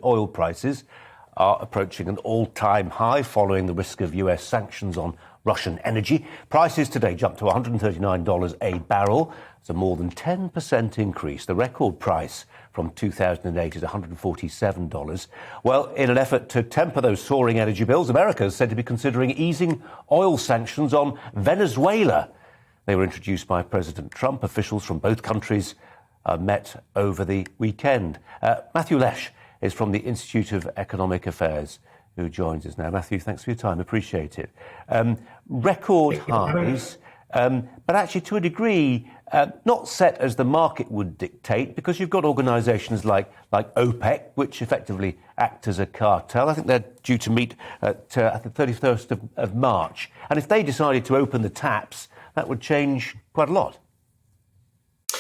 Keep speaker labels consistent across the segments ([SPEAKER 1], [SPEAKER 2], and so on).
[SPEAKER 1] oil prices are approaching an all-time high following the risk of US sanctions on Russian energy. Prices today jumped to $139 a barrel. It's a more than 10% increase. The record price from 2008 is $147. Well, in an effort to temper those soaring energy bills, America is said to be considering easing oil sanctions on Venezuela. They were introduced by President Trump. Officials from both countries met over the weekend. Matthew Lesh is from the Institute of Economic Affairs, who joins us now. Matthew, thanks for your time. Appreciate it. Record highs, but actually to a degree not set as the market would dictate, because you've got organisations like OPEC, which effectively act as a cartel. I think they're due to meet at the 31st of March. And if they decided to open the taps, that would change quite a lot.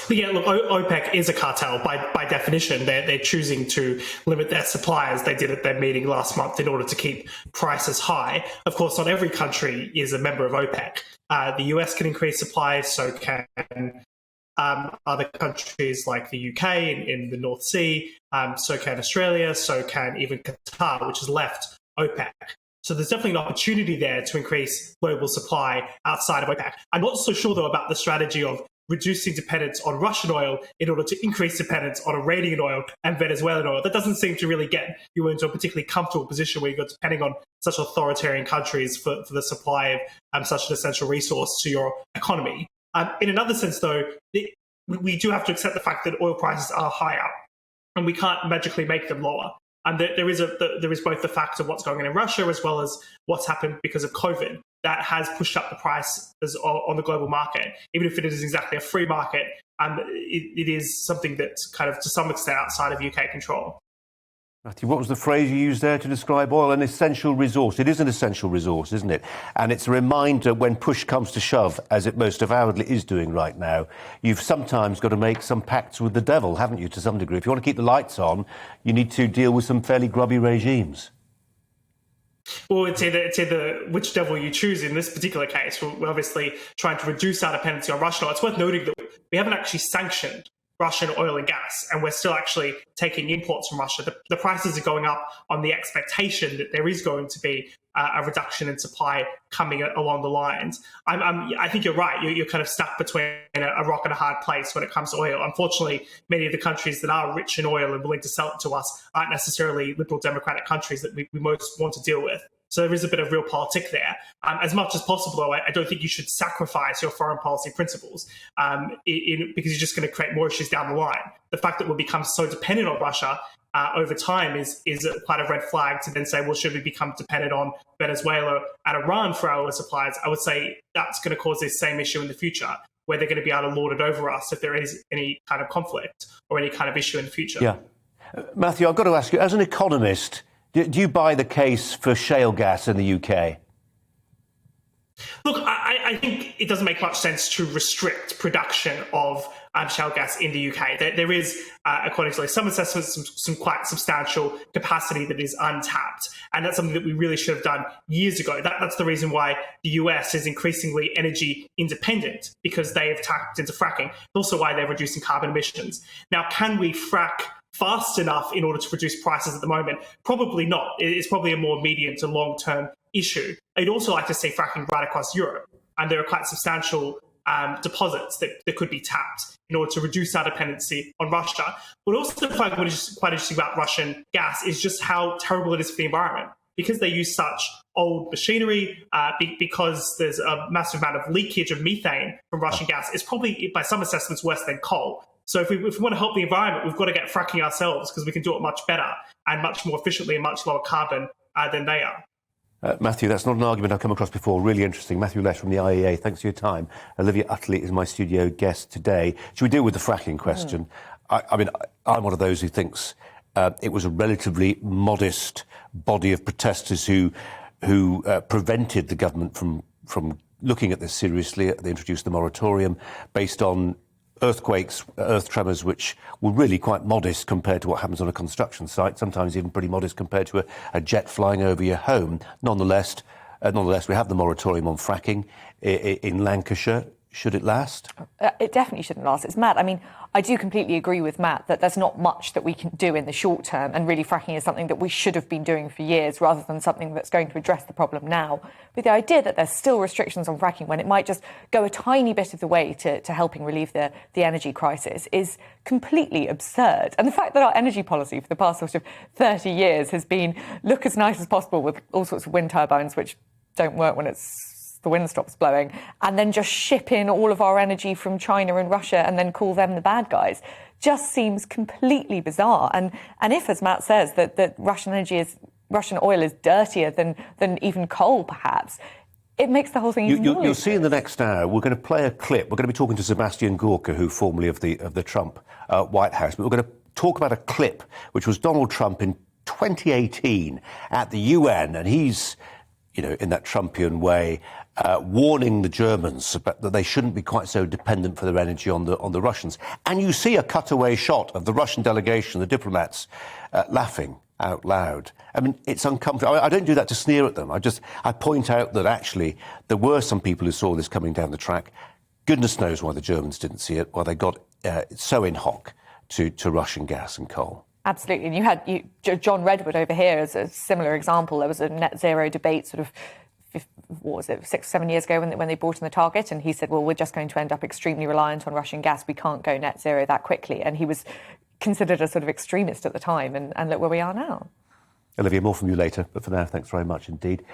[SPEAKER 2] But yeah, look, OPEC is a cartel by definition. They're choosing to limit their supply, as they did at their meeting last month, in order to keep prices high. Of course, not every country is a member of OPEC. The US can increase supply, so can other countries like the UK in the North Sea, so can Australia, so can even Qatar, which has left OPEC. So there's definitely an opportunity there to increase global supply outside of OPEC. I'm not so sure, though, about the strategy of reducing dependence on Russian oil in order to increase dependence on Iranian oil and Venezuelan oil. That doesn't seem to really get you into a particularly comfortable position where you're depending on such authoritarian countries for the supply of such an essential resource to your economy. In another sense, though, we do have to accept the fact that oil prices are higher and we can't magically make them lower. And there is both the fact of what's going on in Russia as well as what's happened because of COVID that has pushed up the price on the global market. Even if it is exactly a free market, it is something that's kind of to some extent outside of UK control.
[SPEAKER 1] Matthew, what was the phrase you used there to describe oil? An essential resource. It is an essential resource, isn't it? And it's a reminder when push comes to shove, as it most avowedly is doing right now, you've sometimes got to make some pacts with the devil, haven't you, to some degree? If you want to keep the lights on, you need to deal with some fairly grubby regimes.
[SPEAKER 2] Well, it's either which devil you choose in this particular case. We're obviously trying to reduce our dependency on Russian oil. It's worth noting that we haven't actually sanctioned Russian oil and gas, and we're still actually taking imports from Russia. The prices are going up on the expectation that there is going to be a reduction in supply coming along the lines. I think you're right. You're kind of stuck between a rock and a hard place when it comes to oil. Unfortunately, many of the countries that are rich in oil and willing to sell it to us aren't necessarily liberal democratic countries that we most want to deal with. So there is a bit of realpolitik there. As much as possible, though, I don't think you should sacrifice your foreign policy principles because you're just going to create more issues down the line. The fact that we'll become so dependent on Russia over time is quite a red flag to then say, well, should we become dependent on Venezuela and Iran for our oil supplies? I would say that's going to cause this same issue in the future, where they're going to be able to lord it over us if there is any kind of conflict or any kind of issue in the future.
[SPEAKER 1] Yeah. Matthew, I've got to ask you, as an economist, do you buy the case for shale gas in the UK?
[SPEAKER 2] Look, I think it doesn't make much sense to restrict production of shale gas in the UK. There is, according to some assessments, some quite substantial capacity that is untapped. And that's something that we really should have done years ago. That's the reason why the US is increasingly energy independent, because they have tapped into fracking. Also why they're reducing carbon emissions. Now, can we frack fast enough in order to reduce prices at the moment? Probably not. It's probably a more medium to long-term issue. I'd also like to see fracking right across Europe, and there are quite substantial deposits that could be tapped in order to reduce our dependency on Russia. But also, what I find quite interesting about Russian gas is just how terrible it is for the environment, because they use such old machinery, because there's a massive amount of leakage of methane from Russian gas. It's probably, by some assessments, worse than coal. So if we want to help the environment, we've got to get fracking ourselves, because we can do it much better and much more efficiently and much lower carbon than they are.
[SPEAKER 1] Matthew, that's not an argument I've come across before. Really interesting. Matthew Lesh from the IEA, thanks for your time. Olivia Utterly is my studio guest today. Should we deal with the fracking question? I mean, I'm one of those who thinks it was a relatively modest body of protesters who prevented the government from looking at this seriously. They introduced the moratorium based on earthquakes, earth tremors, which were really quite modest compared to what happens on a construction site, sometimes even pretty modest compared to a jet flying over your home. Nonetheless, we have the moratorium on fracking in Lancashire. should it last?
[SPEAKER 3] It definitely shouldn't last. It's mad. I mean, I do completely agree with Matt that there's not much that we can do in the short term, and really fracking is something that we should have been doing for years rather than something that's going to address the problem now. But the idea that there's still restrictions on fracking when it might just go a tiny bit of the way to helping relieve the energy crisis is completely absurd. And the fact that our energy policy for the past sort of 30 years has been look as nice as possible with all sorts of wind turbines, which don't work when the wind stops blowing, and then just ship in all of our energy from China and Russia and then call them the bad guys, just seems completely bizarre. And if, as Matt says, that Russian oil is dirtier than even coal, perhaps, it makes the whole thing even more.
[SPEAKER 1] You'll see in the next hour, we're going to play a clip. We're going to be talking to Sebastian Gorka, who formerly of the Trump White House. But we're going to talk about a clip which was Donald Trump in 2018 at the UN, and he's, in that Trumpian way, warning the Germans that they shouldn't be quite so dependent for their energy on the Russians. And you see a cutaway shot of the Russian delegation, the diplomats, laughing out loud. I mean, it's uncomfortable. I don't do that to sneer at them. I point out that actually there were some people who saw this coming down the track. Goodness knows why the Germans didn't see it, why they got so in hock to Russian gas and coal.
[SPEAKER 3] Absolutely. And you had John Redwood over here as a similar example. There was a net zero debate sort of, 6 or 7 years ago when they brought in the target, and he said, well, we're just going to end up extremely reliant on Russian gas. We can't go net zero that quickly. And he was considered a sort of extremist at the time, and look where we are now.
[SPEAKER 1] Olivia, more from you later, but for now, thanks very much indeed.